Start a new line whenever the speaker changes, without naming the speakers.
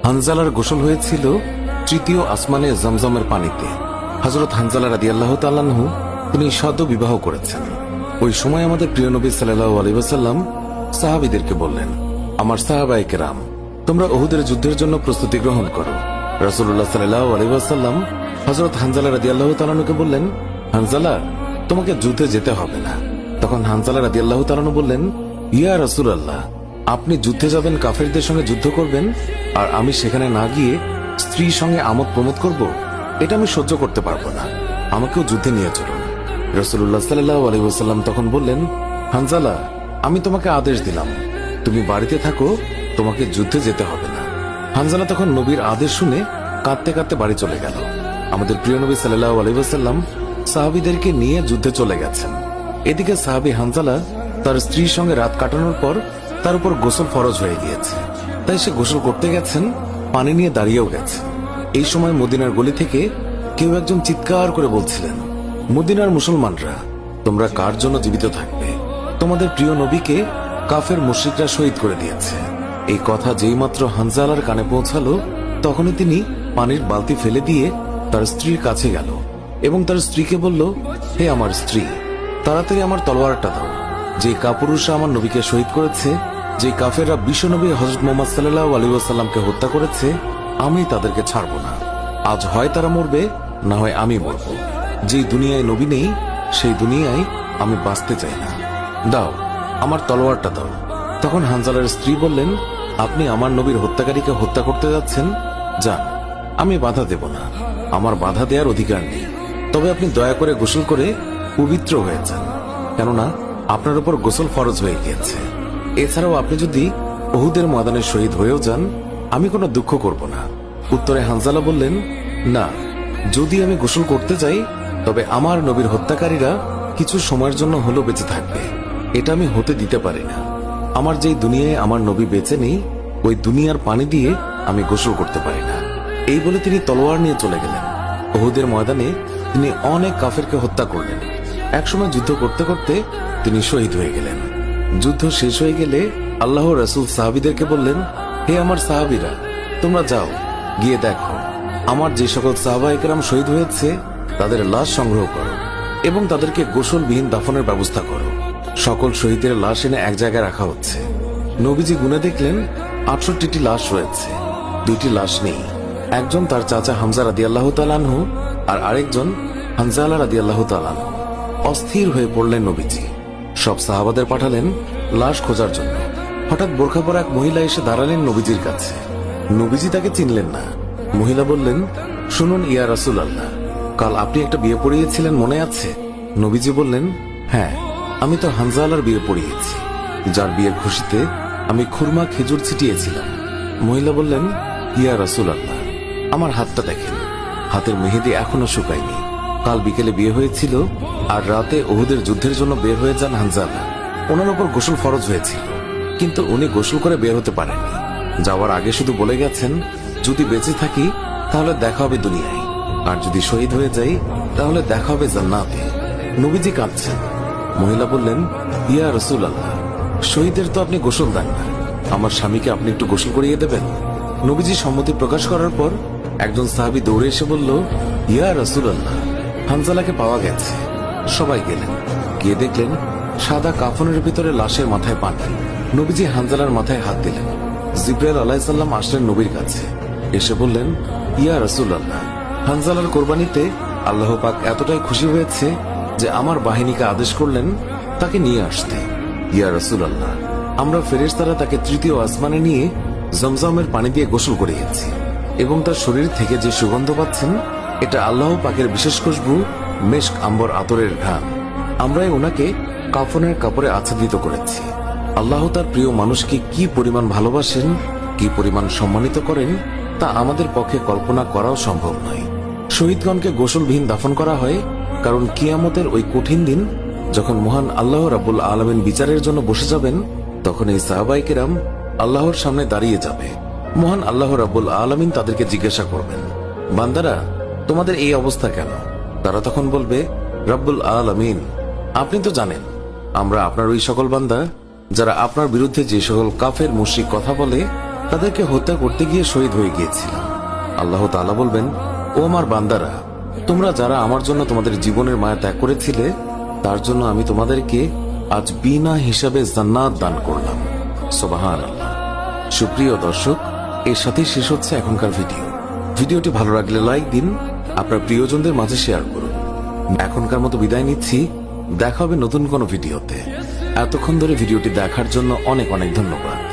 হানজালার গোসল হয়েছিল তৃতীয় আসমানে জমজমের পানিতে। হযরত হানজালা রাদিয়াল্লাহু তাআলা আনহু তিনি সদ্য বিবাহ করেছেন। ওই সময় আমাদের প্রিয় নবী সাল্লাল্লাহু আলাইহি ওয়াসাল্লাম সাহাবীদেরকে বললেন, আমার সাহাবায়ে কেরাম, তোমরা উহুদের যুদ্ধের জন্য প্রস্তুতি গ্রহণ করো। রাসূলুল্লাহ সাল্লাল্লাহু আলাইহি ওয়াসাল্লাম হযরত হানজালা রাদিয়াল্লাহু তাআলা আনহুকে বললেন, হানজালা, তোমাকে যুদ্ধে যেতে হবে না। তখন হানজালা রাদিয়াল্লাহু তাআলা আনহু বললেন, ইয়া রাসূলুল্লাহ, আপনি যুদ্ধে যাবেন, কাফেরদের সঙ্গে যুদ্ধ করবেন, আর আমি সেখানে না গিয়ে স্ত্রীর সঙ্গে আমোদ প্রমোদ করব? এটা আমি সহ্য করতে পারবো না। আমাকেও যুদ্ধে নিয়ে চলুন। রাসূলুল্লাহ সাল্লাল্লাহু আলাইহি ওয়াসাল্লাম তখন বললেন, হানজালা, আমি তোমাকে আদেশ দিলাম, তুমি বাড়িতে থাকো, তোমাকে যুদ্ধে যেতে হবে না। হানজালা তখন নবীর আদেশ শুনে কাঁদতে কাঁদতে বাড়ি চলে গেল। আমাদের প্রিয় নবী সাল্লাল্লাহু আলাইহি ওয়াসাল্লাম সাহাবীদেরকে নিয়ে যুদ্ধে চলে গেছেন। এদিকে সাহাবী হানজালা তার স্ত্রীর সঙ্গে রাত কাটানোর পর তার উপর গোসল ফরজ হয়ে গিয়েছে, তাই সে গোসল করতে গেছেন, পানি নিয়ে দাঁড়িয়েও গেছে। এই সময় মদিনার গলি থেকে কেউ একজন চিৎকার করে বলছিলেন, মদিনার মুসলমানরা, তোমরা কার জন্য জীবিত থাকবে? তোমাদের প্রিয় নবীকে কাফের মুশরিকরা শহীদ করে দিয়েছে। এই কথা যেই মাত্র হানজালার কানে পৌঁছালো, তখনই তিনি পানির বালতি ফেলে দিয়ে তার স্ত্রীর কাছে গেল এবং তার স্ত্রীকে বলল, হে আমার স্ত্রী, তাড়াতাড়ি আমার তলোয়ারটা দাও। যে কাপুরুষরা আমার নবীকে শহীদ করেছে, যে কাফেররা বিশ্বনবী হযরত মুহাম্মদ সাল্লাল্লাহু আলাইহি ওয়াসাল্লামকে হত্যা করেছে, আমি তাদেরকে ছাড়ব না। আজ হয় তারা মরবে, না হয় আমি মরব। যেই দুনিয়ায় নবী নেই, সেই দুনিয়ায় আমি বাঁচতে চাই না। দাও, আমার তলোয়ারটা দাও। তখন হানজালার স্ত্রী বললেন, আপনি আমার নবীর হত্যাকারীকে হত্যা করতে যাচ্ছেন? যান, আমি বাধা দেব না, আমার বাধা দেওয়ার অধিকার নেই। তবে আপনি দয়া করে গোসল করে পবিত্র হয়ে যান, কেননা আপনার উপর গোসল ফরজ হয়ে গিয়েছে। এছাড়াও আপনি যদি উহুদের ময়দানে শহীদ হয়েও যান, আমি কোনো দুঃখ করব না। উত্তরে হানজালা বললেন, না, যদি আমি গোসল করতে যাই, তবে আমার নবীর হত্যাকারীরা কিছু সময়ের জন্য হলেও বেঁচে থাকবে। এটা আমি হতে দিতে পারি না। আমার যেই দুনিয়ায় আমার নবী বেঁচে নেই, ওই দুনিয়ার পানি দিয়ে আমি গোসল করতে পারি না। এই বলে তিনি তলোয়ার নিয়ে চলে গেলেন। উহুদের ময়দানে তিনি অনেক কাফেরকে হত্যা করলেন। একসময় যুদ্ধ করতে করতে তিনি শহীদ হয়ে গেলেন। যুদ্ধ শেষ হয়ে গেলে আল্লাহ রাসূল সাহাবীদেরকে বললেন, হে আমার সাহাবীরা, তোমরা যাও, গিয়ে দেখো আমার যে সকল সাহাবায়ে কেরাম শহীদ হয়েছে তাদের লাশ সংগ্রহ করো এবং তাদেরকে গোসলবিহীন দাফনের ব্যবস্থা করো। সকল শহীদের লাশ এনে এক জায়গায় রাখা হচ্ছে। নবীজি গুনে দেখলেন ৬৮টি লাশ রয়েছে, ২টি লাশ নেই। একজন তার চাচা হামজা রাদিয়াল্লাহু তাআলা আনহু, আর আরেকজন হানজালা রাদিয়াল্লাহু তাআলা আনহু। অস্থির হয়ে পড়লেন নবীজি। সব সাহাবাদের পাঠালেন লাশ খোঁজার জন্য। হঠাৎ বোরখা পরা এক মহিলা এসে দাঁড়ালেন নবীজির কাছে। নবীজি তাকে চিনলেন না। মহিলা বললেন, শুনুন ইয়া রাসূলুল্লাহ, কাল আপনি একটা বিয়ে পড়িয়েছিলেন, মনে আছে? নবীজি বললেন, হ্যাঁ, আমি তো হানজালার বিয়ে পড়িয়েছি, যার বিয়ের খুশিতে আমি খুরমা খেজুর ছিটিয়েছিলাম। মহিলা বললেন, ইয়া রাসূলুল্লাহ, আমার হাতটা দেখেন, হাতের মেহেদি এখনো শুকায়নি। কাল বিকেলে বিয়ে হয়েছিল, আর রাতে উহুদের যুদ্ধের জন্য বের হয়ে যান হানজালা। ওনার উপর গোসল ফরজ হয়েছিল, কিন্তু উনি গোসল করে বের হতে পারেননি। যাওয়ার আগে শুধু বলে গেছেন, যদি বেঁচে থাকি তাহলে দেখা হবে দুনিয়ায়, আর যদি শহীদ হয়ে যাই তাহলে দেখা হবে জান্নাতে। নবীজি কাঁদছেন। মহিলা বললেন, ইয়া রাসূলুল্লাহ, শহীদের তো আপনি গোসল দেন না, আমার স্বামীকে আপনি একটু গোসল করিয়ে দেবেন। নবীজি সম্মতি প্রকাশ করার পর একজন সাহাবী দৌড়ে এসে বলল, ইয়া রাসূলুল্লাহ, হানজালাকে পাওয়া গেছে। সবাই গেলেন, গিয়ে দেখলেন সাদা কাফনের ভিতরে লাশের মাথায় পানি। নবীজি হানজালার মাথায় হাত দিলেন। জিবরাইল আলাইহিস সালাম আসলেন নবীর কাছে, এসে বললেন, ইয়া রাসূলুল্লাহ, হানজালার কোরবানিতে আল্লাহ পাক এতটাই খুশি হয়েছে যে আমার বাহিনীকে আদেশ করলেন তাকে নিয়ে আসতে। ইয়া রাসূলুল্লাহ, আমরা ফেরেশতারা তাকে তৃতীয় আসমানে নিয়ে জমজমের পানি দিয়ে গোসল করিয়েছি এবং তার শরীর থেকে যে সুগন্ধ পাচ্ছেন, এটা আল্লাহ পাকের বিশেষ খুশবু, মেশক আম্বর আতরের ঘ্রাণ। আমরাই ওনাকে কাফনের কাপড়ে আচ্ছাদিত করেছি। আল্লাহ তার প্রিয় মানুষকে কি পরিমাণ ভালোবাসেন, কি পরিমাণ সম্মানিত করেন, তা আমাদের পক্ষে কল্পনা করাও সম্ভব নয়। শহীদগণকে গোসলবিহীন দাফন করা হয় কারণ কিয়ামতের ওই কঠিন দিন যখন মহান আল্লাহ রাব্বুল আলামিন বিচারের জন্য বসে যাবেন, তখন এই সাহাবায়ে কেরাম আল্লাহর সামনে দাঁড়িয়ে যাবে। মহান আল্লাহ রাব্বুল আলামিন তাদেরকে জিজ্ঞাসা করবেন, বান্দারা, তোমাদের এই অবস্থা কেন? তারা তখন বলবে, রাব্বুল আলামিন, আপনি তো জানেন আমরা আপনার ওই সকল বান্দা যারা আপনার বিরুদ্ধে যে সকল কাফের মুশরিক কথা বলে তাদেরকে হত্যা করতে গিয়ে শহীদ হয়ে গিয়েছিলাম। আল্লাহ তাআলা বলবেন, ও আমার বান্দারা, তোমরা যারা আমার জন্য তোমাদের জীবনের মায়া ত্যাগ করেছিলে, তার জন্য আমি তোমাদেরকে আজ বিনা হিসাবে জান্নাত দান করলাম। সুবহানাল্লাহ। সুপ্রিয় দর্শক, এর সাথেই শেষ হচ্ছে এখনকার ভিডিওটি ভালো লাগলে লাইক দিন, আপনার প্রিয়জনদের মাঝে শেয়ার করুন। এখনকার মতো বিদায় নিচ্ছি, দেখা হবে নতুন কোনো ভিডিওতে। এতক্ষণ ধরে ভিডিওটি দেখার জন্য অনেক অনেক ধন্যবাদ।